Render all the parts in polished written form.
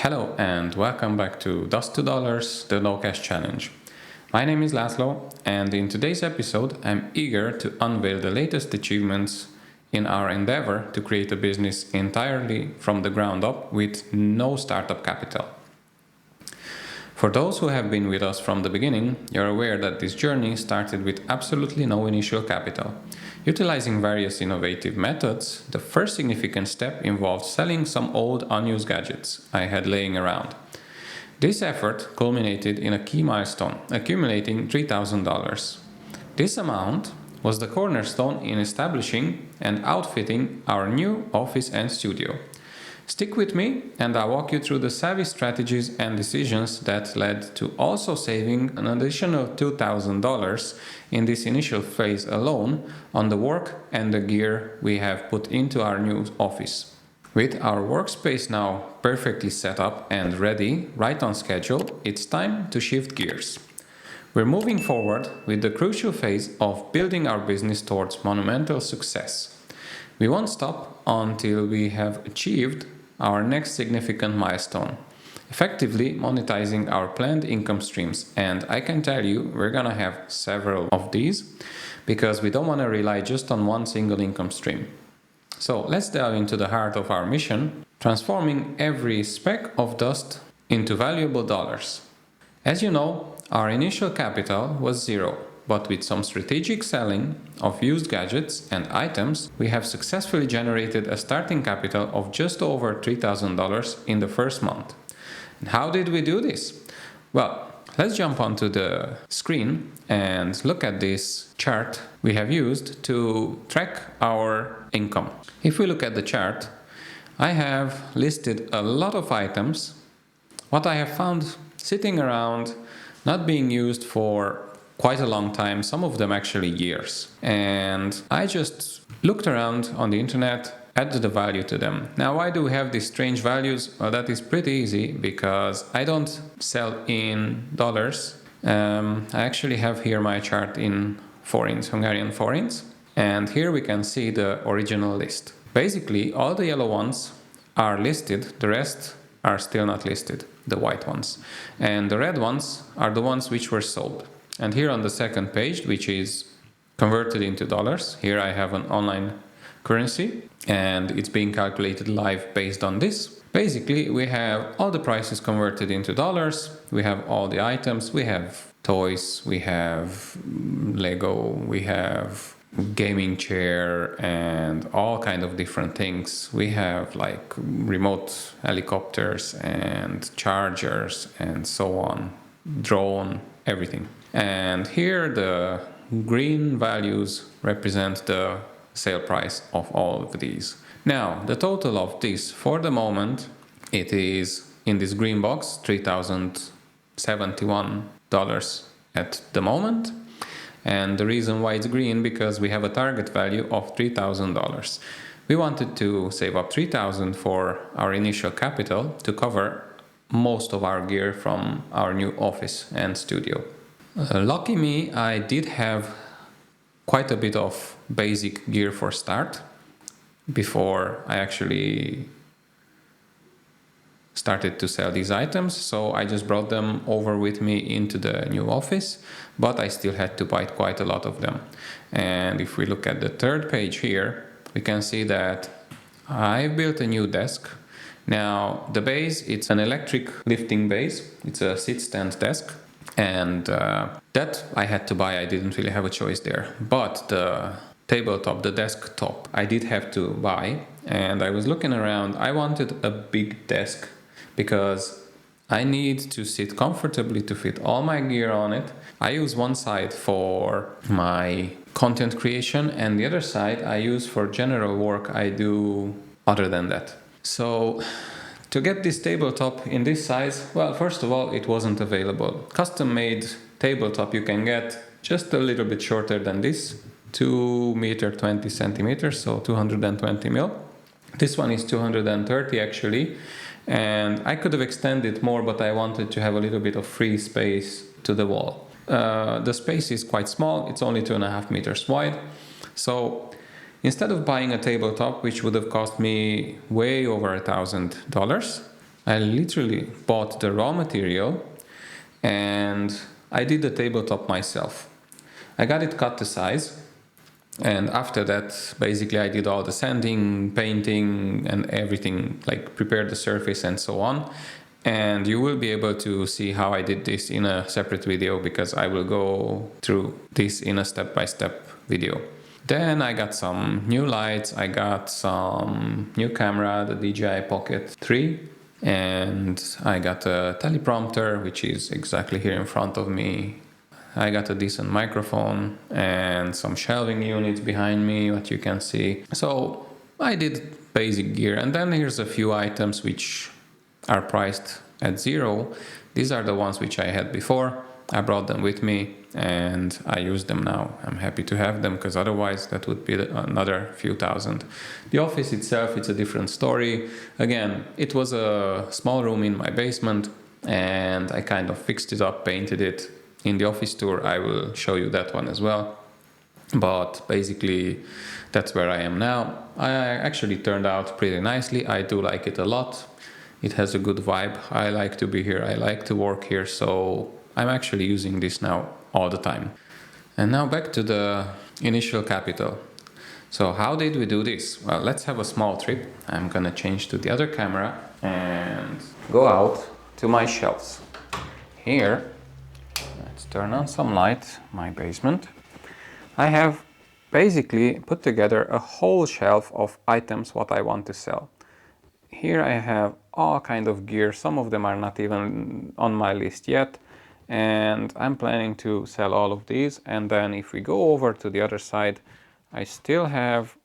Hello and welcome back to Dust2Dollars, the No Cash Challenge. My name is Laszlo, and in today's episode I'm eager to unveil the latest achievements in our endeavor to create a business entirely from the ground up with no startup capital. For those who have been with us from the beginning, you're aware that this journey started with absolutely no initial capital. Utilizing various innovative methods, the first significant step involved selling some old unused gadgets I had laying around. This effort culminated in a key milestone, accumulating $3,000. This amount was the cornerstone in establishing and outfitting our new office and studio. Stick with me and I'll walk you through the savvy strategies and decisions that led to also saving an additional $2,000 in this initial phase alone on the work and the gear we have put into our new office. With our workspace now perfectly set up and ready, right on schedule, it's time to shift gears. We're moving forward with the crucial phase of building our business towards monumental success. We won't stop until we have achieved our next significant milestone, effectively monetizing our planned income streams. And I can tell you, we're gonna have several of these because we don't want to rely just on one single income stream. So let's delve into the heart of our mission, transforming every speck of dust into valuable dollars. As you know, our initial capital was zero. But with some strategic selling of used gadgets and items, we have successfully generated a starting capital of just over $3,000 in the first month. And how did we do this? Well, let's jump onto the screen and look at this chart we have used to track our income. If we look at the chart, I have listed a lot of items, what I have found sitting around, not being used for quite a long time, some of them actually years. And I just looked around on the internet, added the value to them. Now, why do we have these strange values? Well, that is pretty easy because I don't sell in dollars. I actually have here my chart in forints, Hungarian forints. And here we can see the original list. Basically, all the yellow ones are listed, the rest are still not listed, the white ones. And the red ones are the ones which were sold. And here on the second page, which is converted into dollars, here I have an online currency and it's being calculated live based on this. Basically, we have all the prices converted into dollars, we have all the items, we have toys, we have Lego, we have gaming chair and all kind of different things. We have like remote helicopters and chargers and so on, drone, everything. And here the green values represent the sale price of all of these. Now, the total of this for the moment, it is in this green box, $3,071 at the moment. And the reason why it's green, because we have a target value of $3,000. We wanted to save up $3,000 for our initial capital to cover most of our gear from our new office and studio. Lucky me, I did have quite a bit of basic gear for start before I actually started to sell these items, so I just brought them over with me into the new office, but I still had to buy quite a lot of them. And if we look at the third page here, we can see that I built a new desk. Now, the base, it's an electric lifting base, it's a sit-stand desk. And that I had to buy, I didn't really have a choice there. But the tabletop, the desktop, I did have to buy. And I was looking around, I wanted a big desk because I need to sit comfortably to fit all my gear on it. I use one side for my content creation and the other side I use for general work I do other than that. So to get this tabletop in this size, well, first of all, it wasn't available. Custom-made tabletop you can get just a little bit shorter than this, 2 meter 20 centimeters, so 220 mil. This one is 230 actually, and I could have extended more, but I wanted to have a little bit of free space to the wall. The space is quite small, it's only 2.5 meters wide, so instead of buying a tabletop, which would have cost me way over $1,000, I literally bought the raw material and I did the tabletop myself. I got it cut to size, and after that, basically I did all the sanding, painting and everything, like prepared the surface and so on. And you will be able to see how I did this in a separate video, because I will go through this in a step-by-step video. Then I got some new lights, I got some new camera, the DJI Pocket 3, and I got a teleprompter, which is exactly here in front of me. I got a decent microphone and some shelving units behind me, what you can see. So I did basic gear, and then here's a few items which are priced at zero. These are the ones which I had before. I brought them with me and I use them now. I'm happy to have them, because otherwise that would be another few thousand. The office itself, it's a different story. Again, it was a small room in my basement and I kind of fixed it up, painted it. In the office tour I will show you that one as well. But basically that's where I am now. I actually turned out pretty nicely. I do like it a lot. It has a good vibe. I like to be here. I like to work here. So I'm actually using this now all the time. And now back to the initial capital. So how did we do this? Well, let's have a small trip. I'm gonna change to the other camera and go out to my shelves. Here, let's turn on some light, my basement. I have basically put together a whole shelf of items what I want to sell. Here I have all kind of gear. Some of them are not even on my list yet. And I'm planning to sell all of these. And then if we go over to the other side, I still have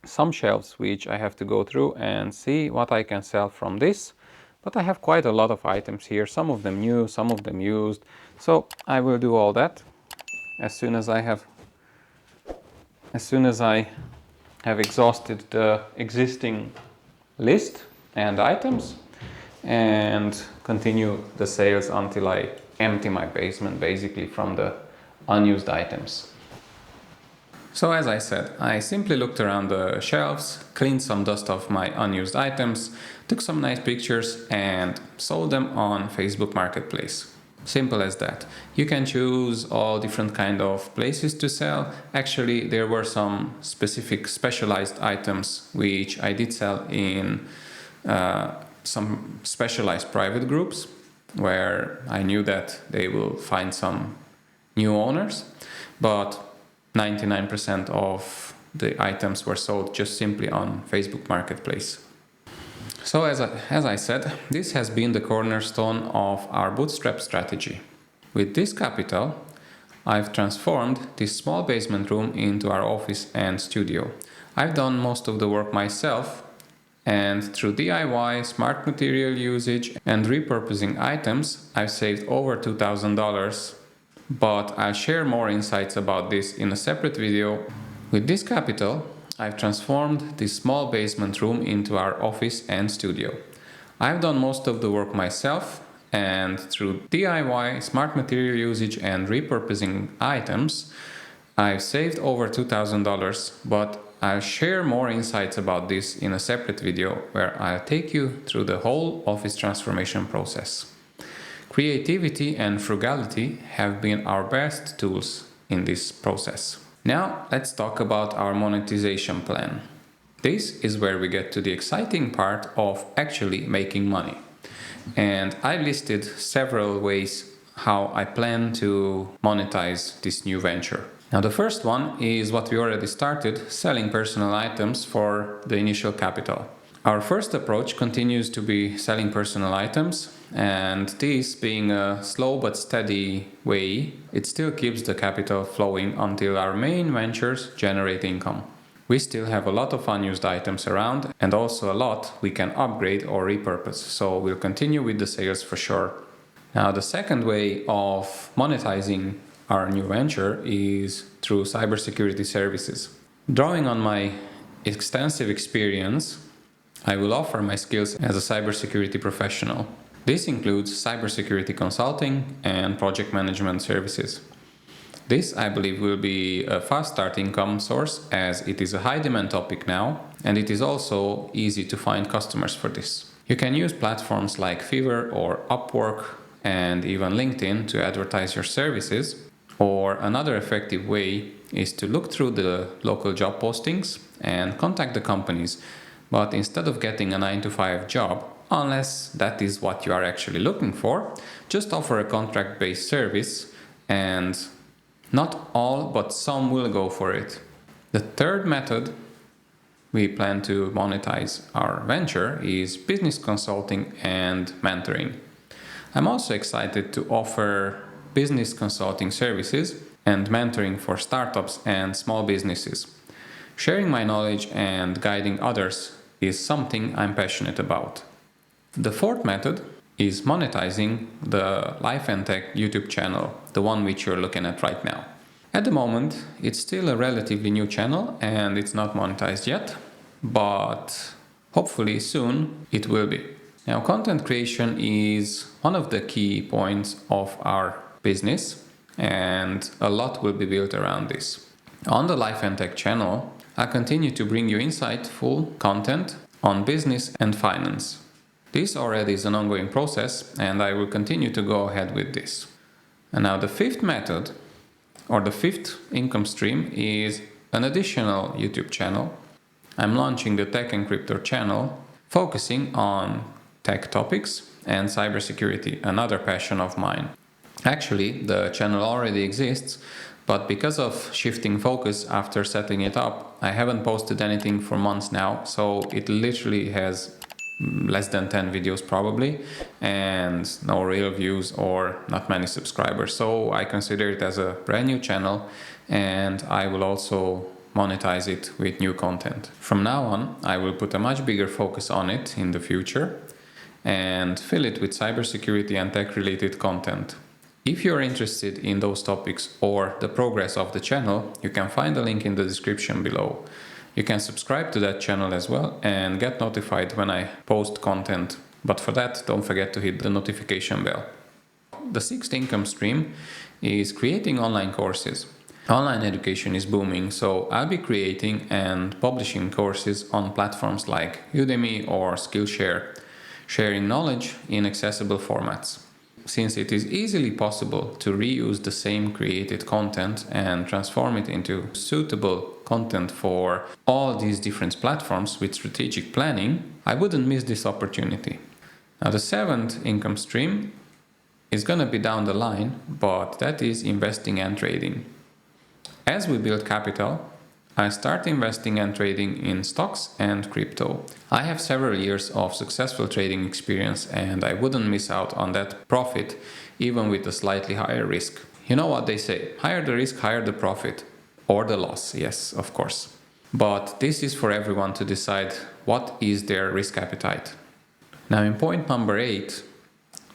some shelves which I have to go through and see what I can sell from this. But I have quite a lot of items here, some of them new, some of them used. So I will do all that as soon as I have exhausted the existing list and items, and continue the sales until I empty my basement basically from the unused items. So as I said, I simply looked around the shelves, cleaned some dust off my unused items, took some nice pictures and sold them on Facebook Marketplace. Simple as that. You can choose all different kind of places to sell. Actually, there were some specific specialized items which I did sell in some specialized private groups where I knew that they will find some new owners, but 99% of the items were sold just simply on Facebook Marketplace. So as I said, this has been the cornerstone of our bootstrap strategy. With this capital, I've transformed this small basement room into our office and studio. I've done most of the work myself, and through DIY, smart material usage and repurposing items, I've saved over $2,000, but I'll share more insights about this in a separate video. With this capital, I've transformed this small basement room into our office and studio. I've done most of the work myself, and through DIY, smart material usage and repurposing items, I've saved over $2,000, but I'll share more insights about this in a separate video where I'll take you through the whole office transformation process. Creativity and frugality have been our best tools in this process. Now let's talk about our monetization plan. This is where we get to the exciting part of actually making money. And I listed several ways how I plan to monetize this new venture. Now the first one is what we already started, selling personal items for the initial capital. Our first approach continues to be selling personal items, and this being a slow but steady way, it still keeps the capital flowing until our main ventures generate income. We still have a lot of unused items around, and also a lot we can upgrade or repurpose, so we'll continue with the sales for sure. Now the second way of monetizing our new venture is through cybersecurity services. Drawing on my extensive experience, I will offer my skills as a cybersecurity professional. This includes cybersecurity consulting and project management services. This, I believe, will be a fast start income source, as it is a high demand topic now, and it is also easy to find customers for this. You can use platforms like Fiverr or Upwork and even LinkedIn to advertise your services. Or another effective way is to look through the local job postings and contact the companies. But instead of getting a 9 to 5 job, unless that is what you are actually looking for, just offer a contract-based service, and not all, but some will go for it. The third method we plan to monetize our venture is business consulting and mentoring. I'm also excited to offer business consulting services and mentoring for startups and small businesses. Sharing my knowledge and guiding others is something I'm passionate about. The fourth method is monetizing the Life and Tech YouTube channel, the one which you're looking at right now. At the moment, it's still a relatively new channel and it's not monetized yet, but hopefully soon it will be. Now, content creation is one of the key points of our business, and a lot will be built around this. On the Life and Tech channel, I continue to bring you insightful content on business and finance. This already is an ongoing process, and I will continue to go ahead with this. And now the fifth method, or the fifth income stream, is an additional YouTube channel. I'm launching the Tech and Crypto channel, focusing on tech topics and cybersecurity, another passion of mine. Actually, the channel already exists, but because of shifting focus after setting it up, I haven't posted anything for months now, so it literally has less than 10 videos probably, and no real views or not many subscribers. So I consider it as a brand new channel, and I will also monetize it with new content. From now on, I will put a much bigger focus on it in the future and fill it with cybersecurity and tech-related content. If you're interested in those topics or the progress of the channel, you can find the link in the description below. You can subscribe to that channel as well and get notified when I post content. But for that, don't forget to hit the notification bell. The sixth income stream is creating online courses. Online education is booming, so I'll be creating and publishing courses on platforms like Udemy or Skillshare, sharing knowledge in accessible formats. Since it is easily possible to reuse the same created content and transform it into suitable content for all these different platforms with strategic planning, I wouldn't miss this opportunity. Now, the seventh income stream is going to be down the line, but that is investing and trading. As we build capital, I start investing and trading in stocks and crypto. I have several years of successful trading experience, and I wouldn't miss out on that profit even with a slightly higher risk. You know what they say, higher the risk, higher the profit. Or the loss, yes, of course. But this is for everyone to decide what is their risk appetite. Now in point number 8,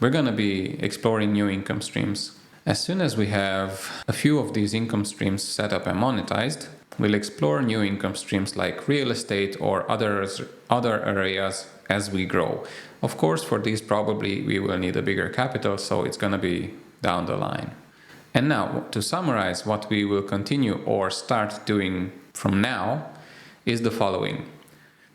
we're going to be exploring new income streams. As soon as we have a few of these income streams set up and monetized, we'll explore new income streams like real estate or other areas as we grow. Of course, for these probably we will need a bigger capital, so it's going to be down the line. And now, to summarize what we will continue or start doing from now is the following.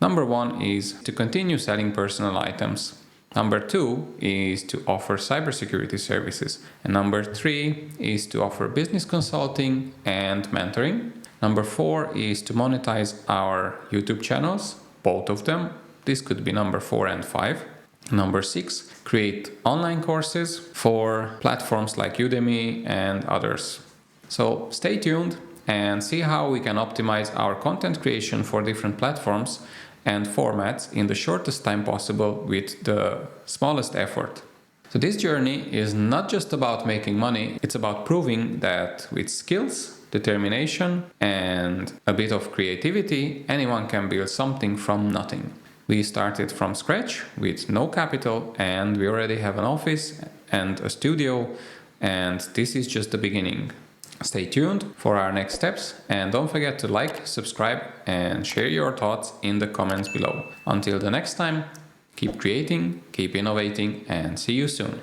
Number 1 is to continue selling personal items. Number 2 is to offer cybersecurity services. And number 3 is to offer business consulting and mentoring. Number 4 is to monetize our YouTube channels, both of them. This could be number 4 and 5. Number 6, create online courses for platforms like Udemy and others. So stay tuned and see how we can optimize our content creation for different platforms and formats in the shortest time possible with the smallest effort. So this journey is not just about making money, it's about proving that with skills, determination, and a bit of creativity, anyone can build something from nothing. We started from scratch with no capital, and we already have an office and a studio, and this is just the beginning. Stay tuned for our next steps, and don't forget to like, subscribe, and share your thoughts in the comments below. Until the next time, keep creating, keep innovating, and see you soon.